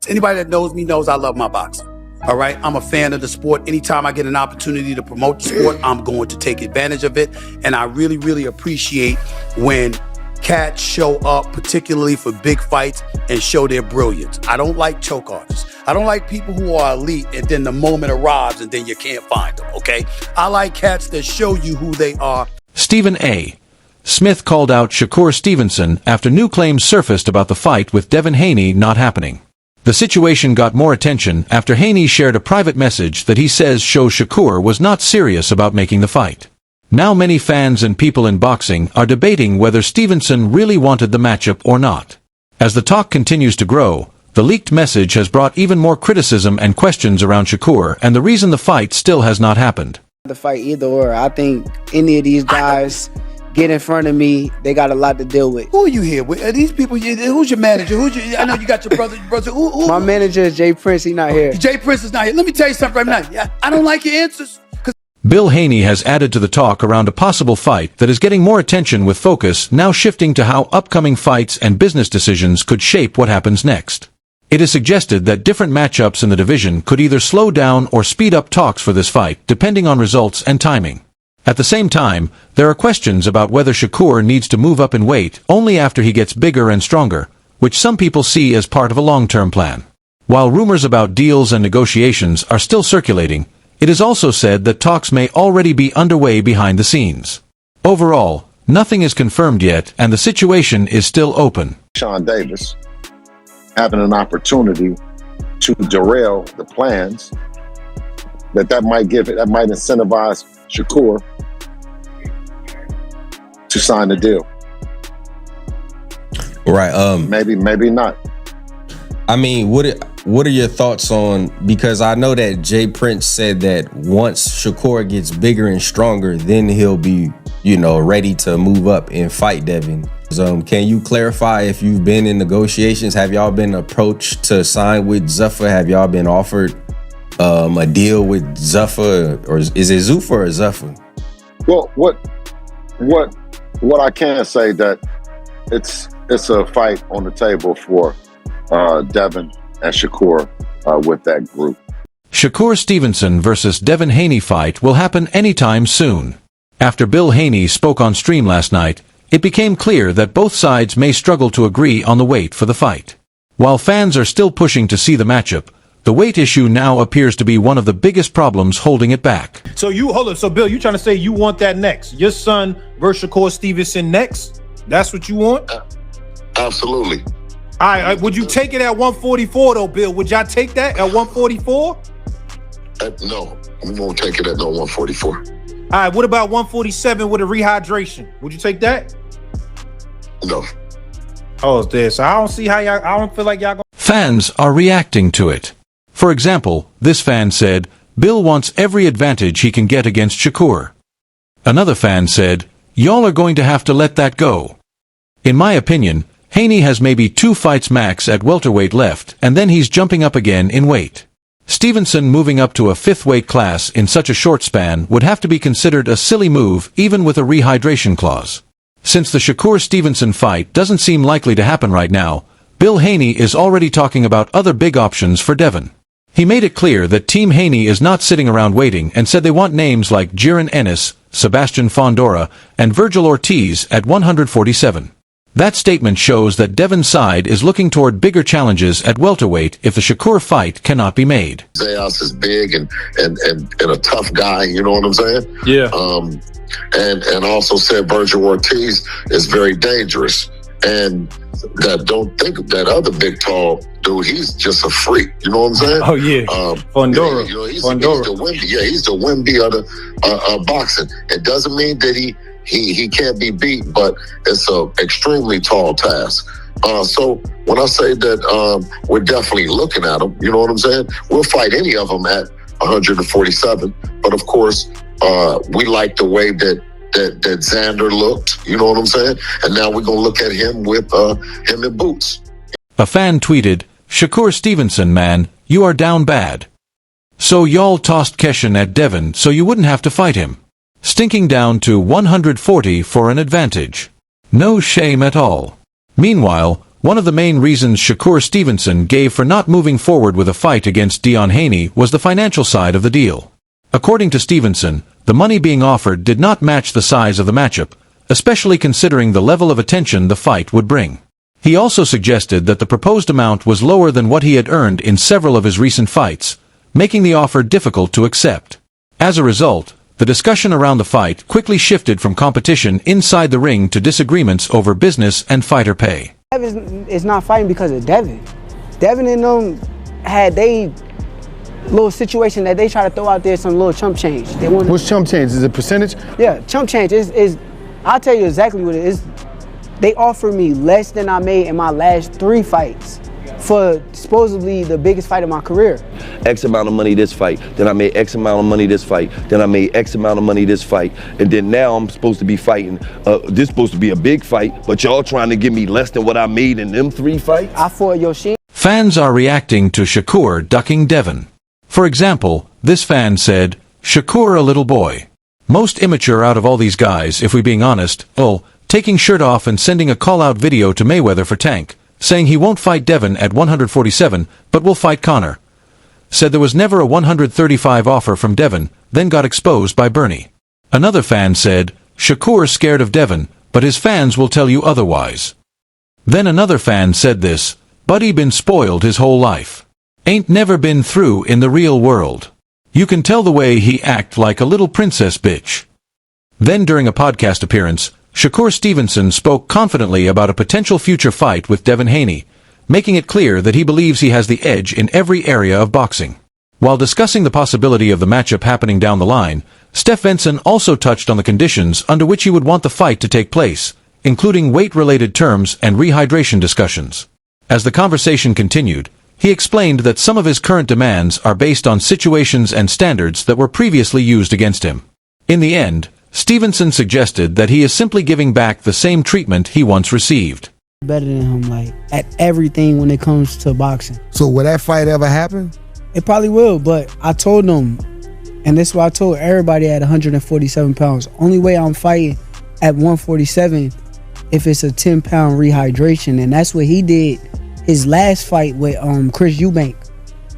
Anybody that knows me knows I love my boxing. All right, I'm a fan of the sport. Anytime I get an opportunity to promote the sport, I'm going to take advantage of it. And I really, really appreciate when cats show up, particularly for big fights, and show their brilliance. I don't like choke artists. I don't like people who are elite and then the moment arrives and then you can't find them, okay? I like cats that show you who they are. Stephen A. Smith called out Shakur Stevenson after new claims surfaced about the fight with Devin Haney not happening. The situation got more attention after Haney shared a private message that he says shows Shakur was not serious about making the fight. Now many fans and people in boxing are debating whether Stevenson really wanted the matchup or not. As the talk continues to grow, the leaked message has brought even more criticism and questions around Shakur and the reason the fight still has not happened. The fight either or. I think any of these guys get in front of me, they got a lot to deal with. Who are you here with? Are these people? Who's your manager? I know you got your brother. My manager is Jay Prince. He's not here. Jay Prince is not here. Let me tell you something right now. I don't like your answers. Bill Haney has added to the talk around a possible fight that is getting more attention, with focus now shifting to how upcoming fights and business decisions could shape what happens next. It is suggested that different matchups in the division could either slow down or speed up talks for this fight, depending on results and timing. At the same time, there are questions about whether Shakur needs to move up in weight only after he gets bigger and stronger, which some people see as part of a long-term plan. While rumors about deals and negotiations are still circulating, it is also said that talks may already be underway behind the scenes. Overall, nothing is confirmed yet, and the situation is still open. Sean Davis having an opportunity to derail the plans, that might incentivize Shakur to sign the deal. Right. Maybe not. I mean, what are your thoughts on, because I know that Jay Prince said that once Shakur gets bigger and stronger, then he'll be, ready to move up and fight Devin. Can you clarify if you've been in negotiations? Have y'all been approached to sign with Zuffa? Have y'all been offered a deal with Zuffa, or is it Zuffa or Zuffa? Well, what I can say that it's a fight on the table for Devin and Shakur with that group. Shakur Stevenson versus Devin Haney fight will happen anytime soon. After Bill Haney spoke on stream last night, it became clear that both sides may struggle to agree on the weight for the fight. While fans are still pushing to see the matchup, the weight issue now appears to be one of the biggest problems holding it back. So Bill, you trying to say you want that next? Your son versus Shakur Stevenson next? That's what you want? Absolutely. All right, would you take it at 144 though, Bill? Would y'all take that at 144? No, we won't take it at no 144. All right, what about 147 with a rehydration? Would you take that? No. Oh, it's there. So I don't see how I don't feel like y'all gonna... Fans are reacting to it. For example, this fan said, Bill wants every advantage he can get against Shakur. Another fan said, y'all are going to have to let that go. In my opinion, Haney has maybe 2 fights max at welterweight left, and then he's jumping up again in weight. Stevenson moving up to a 5th weight class in such a short span would have to be considered a silly move, even with a rehydration clause. Since the Shakur-Stevenson fight doesn't seem likely to happen right now, Bill Haney is already talking about other big options for Devin. He made it clear that Team Haney is not sitting around waiting and said they want names like Jiren Ennis, Sebastian Fondora, and Virgil Ortiz at 147. That statement shows that Devin's side is looking toward bigger challenges at welterweight if the Shakur fight cannot be made. Zayas is big and a tough guy, you know what I'm saying? Yeah. And also said Virgil Ortiz is very dangerous. And that don't think of that other big tall dude, he's just a freak, you know what I'm saying? Oh yeah. Fondora. Yeah, he's the Wemby. He's the Wemby of the boxing. It doesn't mean that he can't be beat, but it's a extremely tall task. So when I say that we're definitely looking at them, you know what I'm saying? We'll fight any of them at 147. But of course, we like the way that Xander looked, you know what I'm saying? And now we're going to look at him with him in boots. A fan tweeted, Shakur Stevenson, man, you are down bad. So y'all tossed Keshin at Devin so you wouldn't have to fight him. Stinking down to 140 for an advantage. No shame at all. Meanwhile, One of the main reasons Shakur Stevenson gave for not moving forward with a fight against Devin Haney was the financial side of the deal. According to Stevenson, the money being offered did not match the size of the matchup, especially considering the level of attention the fight would bring. He also suggested that the proposed amount was lower than what he had earned in several of his recent fights, making the offer difficult to accept. As a result, the discussion around the fight quickly shifted from competition inside the ring to disagreements over business and fighter pay. Devin is not fighting because of Devin. Devin and them had they little situation that they try to throw out there, some little chump change. They want. What's chump change? Is it a percentage? Yeah, chump change is. I'll tell you exactly what it is. They offered me less than I made in my last 3 fights for supposedly the biggest fight of my career. X amount of money this fight, then I made X amount of money this fight, then I made X amount of money this fight, and then now I'm supposed to be fighting, this supposed to be a big fight, but y'all trying to give me less than what I made in them 3 fights? I fought Yoshi. Fans are reacting to Shakur ducking Devin. For example, this fan said, "Shakur a little boy. Most immature out of all these guys, if we being honest. Taking shirt off and sending a call-out video to Mayweather for Tank, saying he won't fight Devin at 147, but will fight Conor. Said there was never a 135 offer from Devin, then got exposed by Bernie." Another fan said, "Shakur scared of Devin, but his fans will tell you otherwise." Then another fan said this, "Buddy been spoiled his whole life. Ain't never been through in the real world. You can tell the way he act like a little princess bitch." Then during a podcast appearance, Shakur Stevenson spoke confidently about a potential future fight with Devin Haney, making it clear that he believes he has the edge in every area of boxing. While discussing the possibility of the matchup happening down the line, Stevenson also touched on the conditions under which he would want the fight to take place, including weight-related terms and rehydration discussions. As the conversation continued, he explained that some of his current demands are based on situations and standards that were previously used against him. In the end, Stevenson suggested that he is simply giving back the same treatment he once received. Better than him, like, at everything when it comes to boxing. So will that fight ever happen? It probably will, but I told them, and this is what I told everybody at 147 pounds. Only way I'm fighting at 147 if it's a 10-pound rehydration, and that's what he did his last fight with Chris Eubank.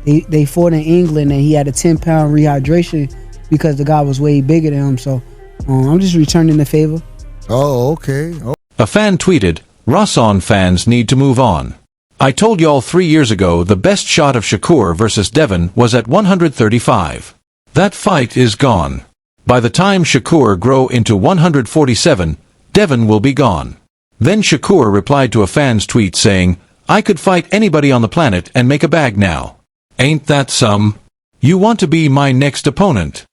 They fought in England, and he had a 10-pound rehydration because the guy was way bigger than him, so I'm just returning the favor. Oh, okay. A fan tweeted, "Rosson fans need to move on. I told y'all 3 years ago the best shot of Shakur versus Devin was at 135. That fight is gone. By the time Shakur grow into 147, Devin will be gone." Then Shakur replied to a fan's tweet saying, "I could fight anybody on the planet and make a bag now. Ain't that some? You want to be my next opponent?"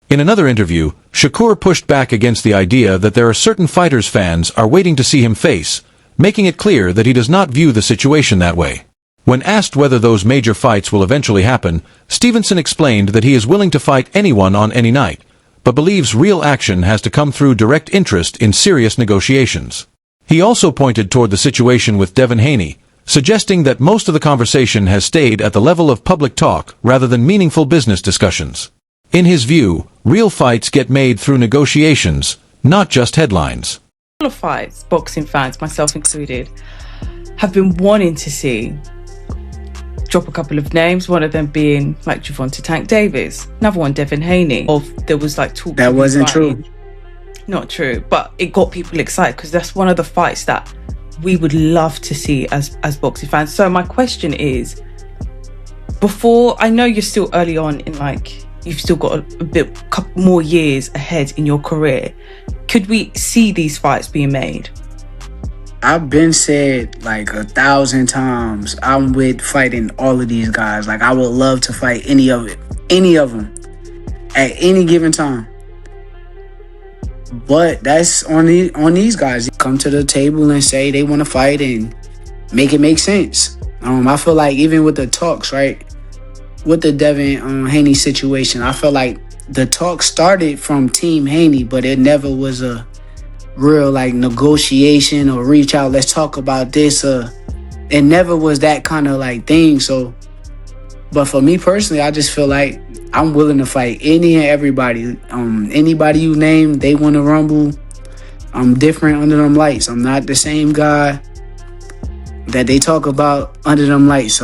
In another interview, Shakur pushed back against the idea that there are certain fighters fans are waiting to see him face, making it clear that he does not view the situation that way. When asked whether those major fights will eventually happen, Stevenson explained that he is willing to fight anyone on any night, but believes real action has to come through direct interest in serious negotiations. He also pointed toward the situation with Devin Haney, suggesting that most of the conversation has stayed at the level of public talk rather than meaningful business discussions. In his view, real fights get made through negotiations, not just headlines. All of fights, boxing fans, myself included, have been wanting to see. Drop a couple of names, one of them being like Gervonta Tank Davis, another one Devin Haney. There was like talk that wasn't true. Not true, but it got people excited because that's one of the fights that we would love to see as boxing fans. So my question is, before, I know you're still early on in, like, you've still got a couple more years ahead in your career. Could we see these fights being made? I've been said like 1,000 times, I'm with fighting all of these guys. Like, I would love to fight any of them at any given time. But that's on these guys. Come to the table and say they want to fight and make it make sense. I feel like even with the talks, right, with the Devin Haney situation, I feel like the talk started from Team Haney, but it never was a real like negotiation or reach out, let's talk about this. It never was that kind of like thing. So, but for me personally, I just feel like I'm willing to fight any and everybody. Anybody you name, they want to rumble. I'm different under them lights. I'm not the same guy that they talk about under them lights. So